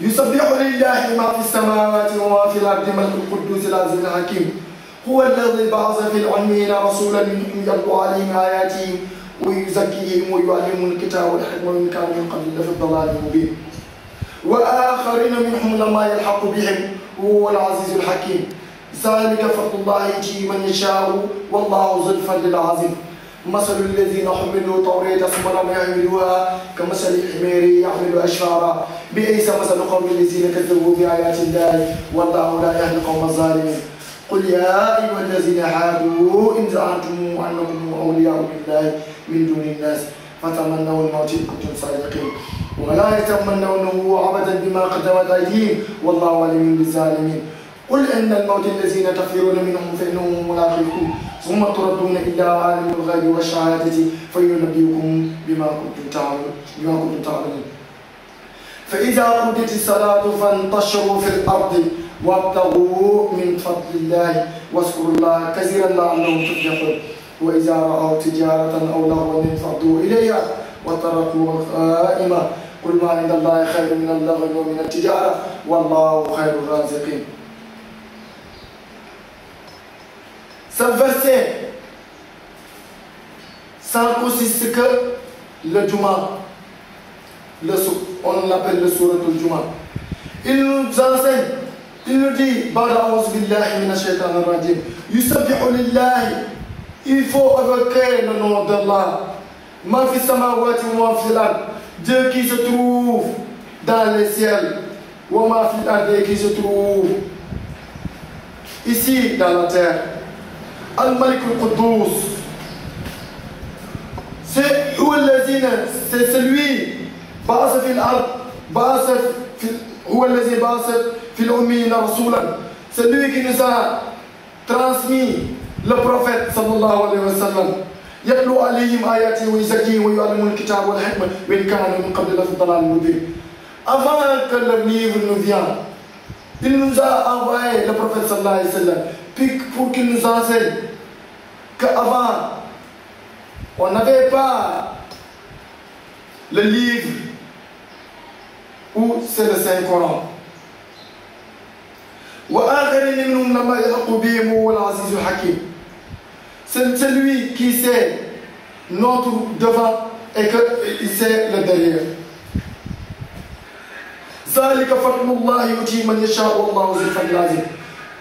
يسبح لله ما في السماوات وما في الأرض ملك القدوس العزيز الحكيم هو الذي بعث في الأميين رسولا منهم يتلو عليهم آياته ويزكيهم ويعلمهم الكتاب والحكمة وإن كانوا من قبل لفي الضلال المبين وآخرين منهم لما يلحق بهم هو العزيز الحكيم ذلك فضل الله يؤتيه من يشاء والله ذو الفضل العظيم مثل الذين حملوا التوراة ثم لم يحملوها كمثل الحمير يحمل أسفارا بئس مثل قوم الذين كذبوا بآيات الله والله لا يهدي القوم الظالمين قل يا أيها الذين هادوا إن زعمتم أنكم أولياء لله من دون الناس فتمنوا الموت إن كنتم صادقين ولا يتمنونه أبدا بما قدمت أيديهم والله عليم بالظالمين قل إن الموت الذين تفرون منهم فإنهم ملاقيكم ثم تردون إلى عالم الغيب والشهادة فينبئكم بما كنتم تعملون فإذا قضيت الصلاة فانتشروا في الأرض وابتغوا من فضل الله واذكروا الله كثيرا لعلهم تفلحون وإذا رأوا تجارة أو لهوا انفضوا إليها وتركوا قائمة قل ما عند الله خير من اللغو ومن التجارة والله خير الرازقين. Ce verset, ça consiste que le Juma, on l'appelle le Surat al-Juma. Il nous enseigne, il nous dit, Bada a'udhu billahi minash shaitanir rajim, yusabbihu lillahi, il faut évoquer le nom d'Allah, ma fi samawati wa ma fil ard, Dieu qui se trouve dans les ciels, wa ma fil ard, qui se trouve ici dans la terre. Al-Malik al-Quddus, c'est celui, Ba'asa fil ard, Huwa ba'asa fil ummiyina rasulan, celui qui nous a transmis le prophète sallallahu alayhi wa sallam. Yatlu alayhim ayati wa yuzakkihim wa yu'allimuhum al-kitaba wal hikma wa in kanu min qabli lafi dhalalin mubin. Avant que le livre nous vienne, il nous a envoyé le prophète sallallahu alayhi wa sallam pour qu'il nous enseigne qu'avant, on n'avait pas le livre où c'est le Saint-Coran. C'est celui qui sait notre devant et qu'il sait le derrière.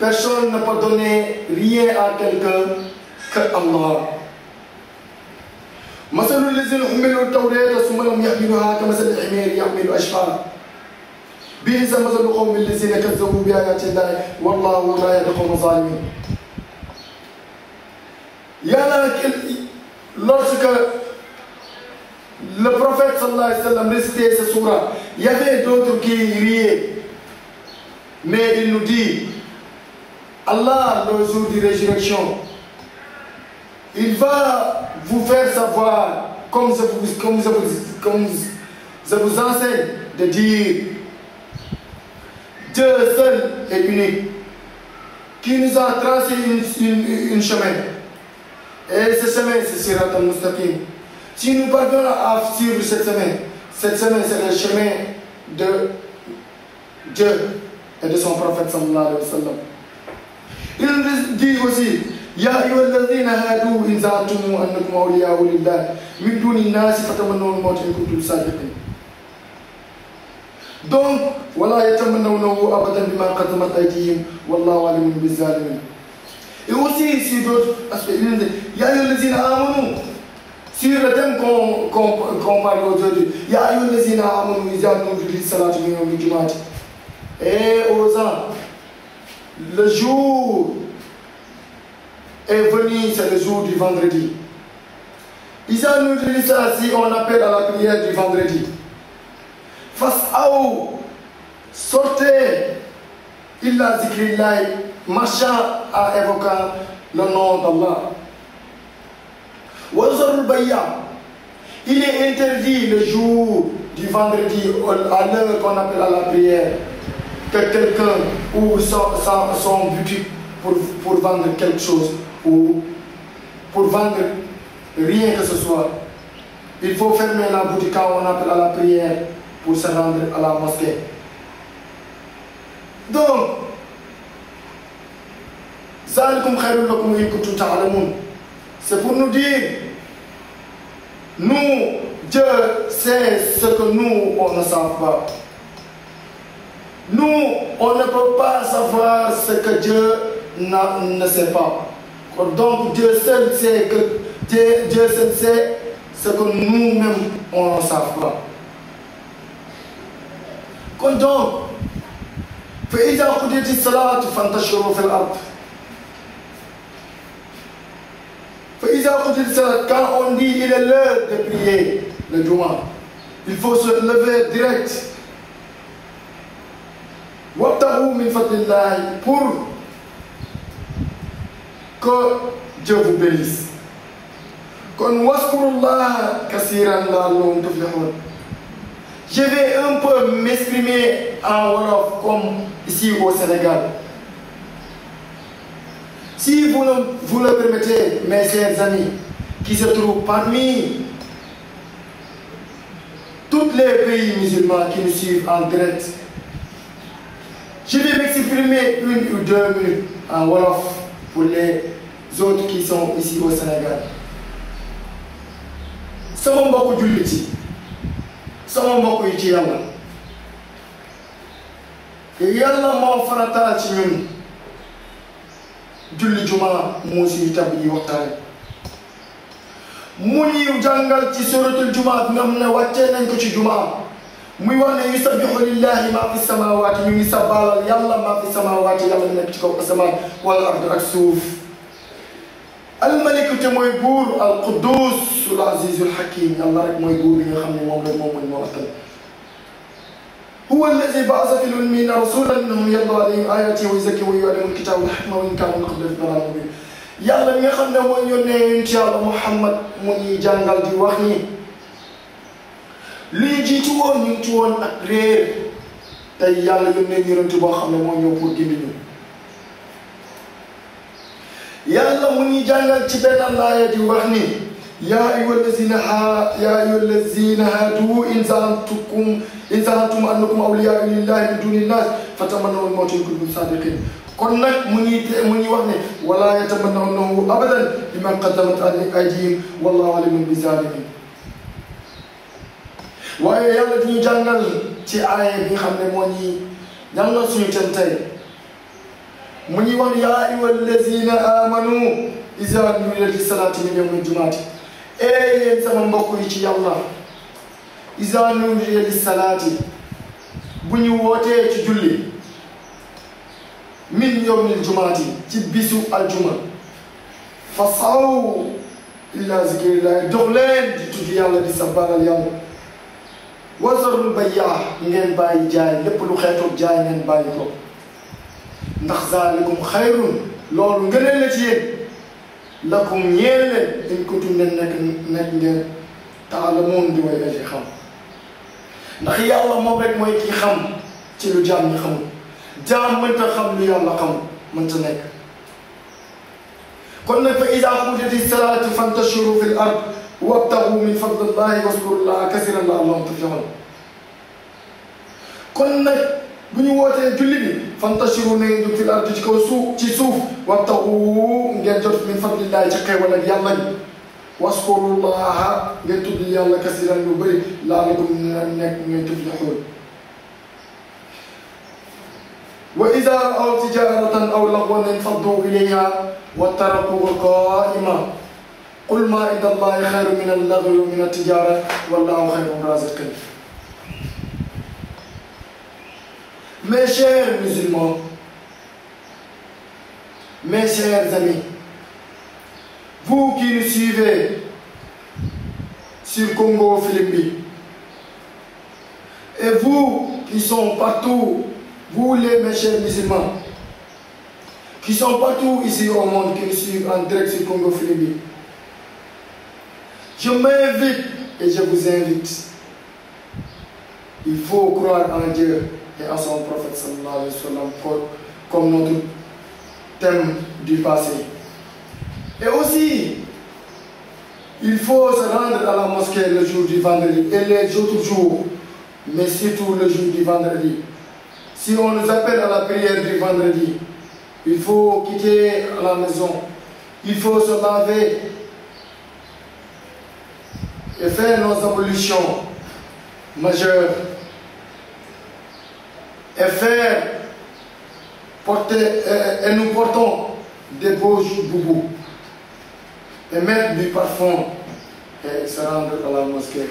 Personne ne peut donner rien à quelqu'un que Allah. مثل الذين حملوا التوراة ثم لم يحملوها كمثل الحمير يحمل أسفارا بئس مثل قوم الذين كذبوا بآيات الله والله لا يهدي القوم الظالمين. Lorsque le prophète sallallahu alayhi wa sallam récitait ce surah, il y avait d'autres qui riaient, mais il nous dit Allah, le jour de résurrection, il va vous faire savoir, comme je vous enseigne de dire, Dieu seul est unique, qui nous a tracé un chemin. Et ce chemin, c'est Sirat al-Mustaqim. Si nous parvenons à suivre cette chemin, c'est le chemin de Dieu et de son prophète sallallahu alayhi wa sallam. Il nous dit aussi, Ya ayyuhalladhina hadu in za'tum annakum awliya'u lillah min duni an-nas fatamannaw al-maut in kuntum sadiqin. Donc, wala yatamannawnahu abadan bima qaddamat aydihim wallahu alimun biz-zalimin. Et aussi sur d'autres aspects, il nous dit, Ya ayyuhalladhina amanu, sur le thème qu'on parle aujourd'hui, Ya ayyuhalladhina amanu idha nudiya lis-salati min yawmil jumu'ati et aux gens, le jour est venu, c'est le jour du vendredi. Isa nous dit ça si on appelle à la prière du vendredi. Fas'aou, sortez, illa zikrillahi, marchant à évoquant le nom d'Allah. Wazarul bayya, il est interdit le jour du vendredi à l'heure qu'on appelle à la prière que quelqu'un ouvre son boutique pour vendre quelque chose ou pour vendre rien que ce soit. Il faut fermer la boutique quand on appelle à la prière pour se rendre à la mosquée. Donc, c'est pour nous dire, nous, Dieu sait ce que nous, on ne sait pas. Nous, on ne peut pas savoir ce que Dieu ne sait pas. Donc, Dieu seul sait ce que nous-mêmes, on ne sait pas. Donc, فإذا قضيت الصلاة فانتشروا في الأرض. فإذا قضيت الصلاة, quand on dit il est l'heure de prier le Juma, il faut se lever direct. وابتغوا من فضل الله, pour que Dieu vous bénisse. Kon waskurullaha kasiran la'allahum tuflihun. Je vais un peu m'exprimer en Wolof comme ici au Sénégal. Si vous le permettez, mes chers amis, qui se trouvent parmi tous les pays musulmans qui nous suivent en direct, je vais m'exprimer 1 ou 2 minutes en Wolof pour les autres qui sont ici au Sénégal. Sama mbokk jullit yi, sama mbokk yi ci Yàlla, Yàlla moo farataal ci ñun julli juma moo si tab yi waxtaane. mu ñuy jàngal ci suratul juma bi nga xam ne wàccee nañ ko ci juma muy wax ne yusabbihu lillahi ma fi samawati, ñu ngi sabbaalal Yàlla ma fi samawati, Yàlla nekk ci kaw asamaan wala ard ak suuf. almalik te mooy buur al quddus al azizul hakim, Yàlla rek mooy buur bi nga xam ne moom moo waxtaan. huwa allazi ba'atha fil ummiyyiina rasuulan minhum yatluu alayhim aayaatihi wa yuzakkihim wa yu'allimuhum al-kitaaba wal hikmata wa in kaanuu min qablu lafii dalaalin mubiin. Yàlla mi nga xam ne moo yónnee yonent Yàlla Muhammad mu ñuy jàngal di wax ni li jiitu woon ñu ngi ci woon ak réer, tey Yàlla yónnee yonent boo xam ne moo ñëw pour gindi ñu. Yàlla mu ñuy jàngal ci benn laaya di wax ni yaa ayyuhal lazina haadu in za'amtum annakum awliyaa'u lillahi min duni nnaas fatamannaw al-mawta in kuntum saadiqiin. kon nag mu ñuy wax ne wala yatamannawnahu abadan bimaa qaddamat aydihim wallahu aliimun bi-zaalimiin. waaye Yàlla di ñu jàngal ci aaya bi nga xam ne moo ñuy jàngal suñu thème tey mu ñuy wax yaa ayyuhal lazina aamanu izaa nuudiya lis-salaati min yawmil jumu'ati. yéen sama mbokk yi ci Yàlla, izaa nuudiya lis-salaati, bu ñu wootee ci julli, min yawmil jumu'ati, ci bisu aljuma, fas'aw ilaa zikrillaah, dox leen di tudd Yàlla di sabbaalal Yàlla. wa zarul bayyaa, ngeen bàyyi jaay, lépp lu xeetoog jaay ngeen bàyyi ko. ndax zaalikum xayrun, loolu ngëneel la ci yéen, lakum ñeel leen in kuntum nekk ngeen taalamuun di way aji xam. ndax Yàlla moom rek mooy ki xam ci lu jaam ñi xamul. jaam mënta xam lu Yàlla xamul, mënta nekk. kon nag fa izaa qudiyati salaatu fantashiru fil ard wabtagu min fadlillahi waskurullaha kasiran la'allakum tuflihun. kon nag bu ñu wootee julli bi fantashiru na ngeen fil ard ci kaw suuf ci suuf wabtagu ngeen jot min fadlillahi ci xéewal ak Yàlla gi waskurullaha ngeen tudd Yàlla kasiran lu bëri la'allakum nekk ngeen tuflihun. wa izaa ra'aw tijaaratan aw lahwan infaddu ilayhaa wa tarakuuka qaa'iman qul maa inda Allaahi xayrun mina al-lagwi wa mina at-tijaarati wallaahu xayru raaziqiin. Mes chers musulmans, mes chers amis, vous qui nous suivez sur Congo Philippines, et vous qui sont partout, vous les mes chers musulmans, qui sont partout ici au monde, qui nous suivent en direct sur Congo Philippines, je m'invite et je vous invite. Il faut croire en Dieu et en son prophète sallallahu alayhi wa sallam comme notre thème du passé. Et aussi, il faut se rendre à la mosquée le jour du vendredi et les autres jours, mais surtout le jour du vendredi. Si on nous appelle à la prière du vendredi, il faut quitter la maison, il faut se laver et faire nos ablutions majeures et nous portons des beaux boubous et mettre du parfum et se rendre à la mosquée.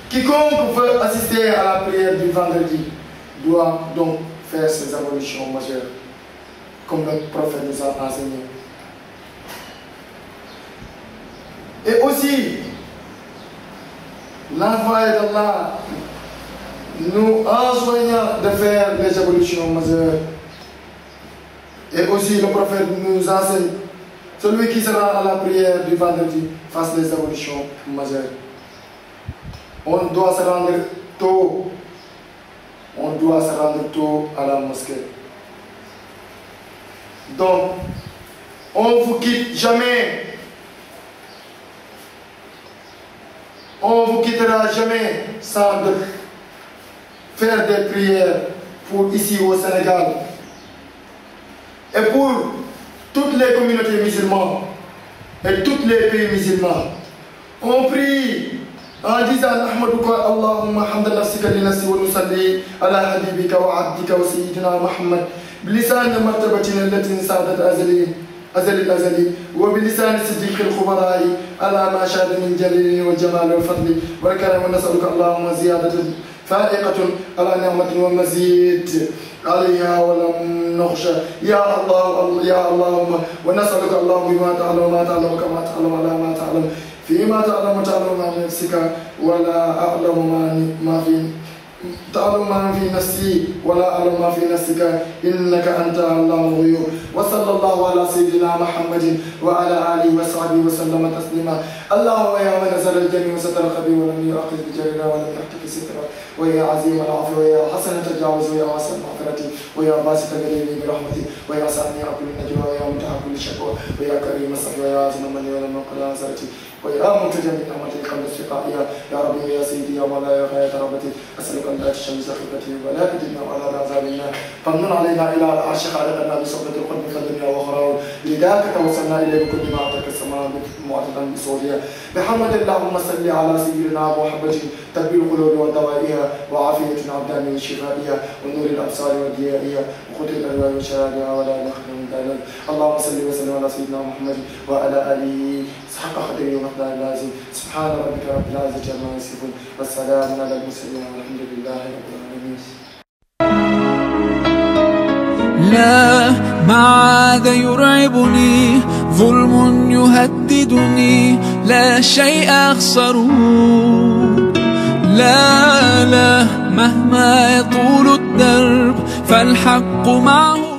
Quiconque veut assister à la prière du vendredi doit donc faire ses ablutions majeures, comme le prophète nous a enseigné. Et aussi, l'envoyé d'Allah nous enjoignant de faire les ablutions majeures. Et aussi le prophète nous enseigne, celui qui sera à la prière du vendredi fasse les ablutions majeures. On doit se rendre tôt. On doit se rendre tôt à la mosquée. Donc, on ne vous quitte jamais. On ne vous quittera jamais sans faire des prières pour ici au Sénégal. Et pour toutes les communautés musulmanes et tous les pays musulmans. On prie en disant Nahmaduka Allahumma hamdan nafsika li nafsi wa nusalli ala habibika wa abdika wa sayyidina Muhammad bilisan martabatina allati sa'adat أزل الأزلي وبلسان الصديق الخبراء على ما شاد من جليل والجمال والفضل والكرم ونسألك اللهم زيادة فائقة على نعمة ومزيد عليها ولم نخشى يا الله يا اللهم ونسألك اللهم بما تعلم ما تعلم كما تعلم على ما تعلم فيما تعلم ما نفسك ولا أعلم ما في تعلم ما في نفسي ولا أعلم ما في نفسك إنك أنت علام الغيوب وصلى الله على سيدنا محمد وعلى آله وصحبه وسلم تسليما اللهم يا من نزل الجميع وستر الخبير ولم يؤاخذ بجرنا ولم يحتك سترا ويا عظيم العفو ويا حسن التجاوز ويا واسع المغفرة ويا باسط اليدين برحمتي ويا سامع كل نجوى ويا منتهى كل شكوى ويا كريم الصفي ويا عظيم من ولم يقل نصرتي ويا منتجا من نعمتك قبل استقائها يا ربي يا سيدي يا مولاي يا غاية رغبتي أسألك أن لا تشمس خلقتي ولا تجدنا ولا عذاب النار فمن علينا إلى العرش خالقنا بصحبة القلب في الدنيا وأخرى لذاك توصلنا إليه بكل ما أعطاك السماء معتدا بصورها بحمد اللهم صل على سيدنا محمد تدبير القلوب ودوائها وعافية الأبدان وشفائها ونور الأبصار وضيائها وخذ الألوان وشرارها ولا نخل من ذلك اللهم صل وسلم على سيدنا محمد وعلى آله حق قدره ومقدار اللازم سبحان ربك رب العزة عما يصفون والسلام على المرسلين والحمد لله رب العالمين. لا ما عاد يرعبني ظلم يهددني لا شيء أخسره لا مهما يطول الدرب فالحق معه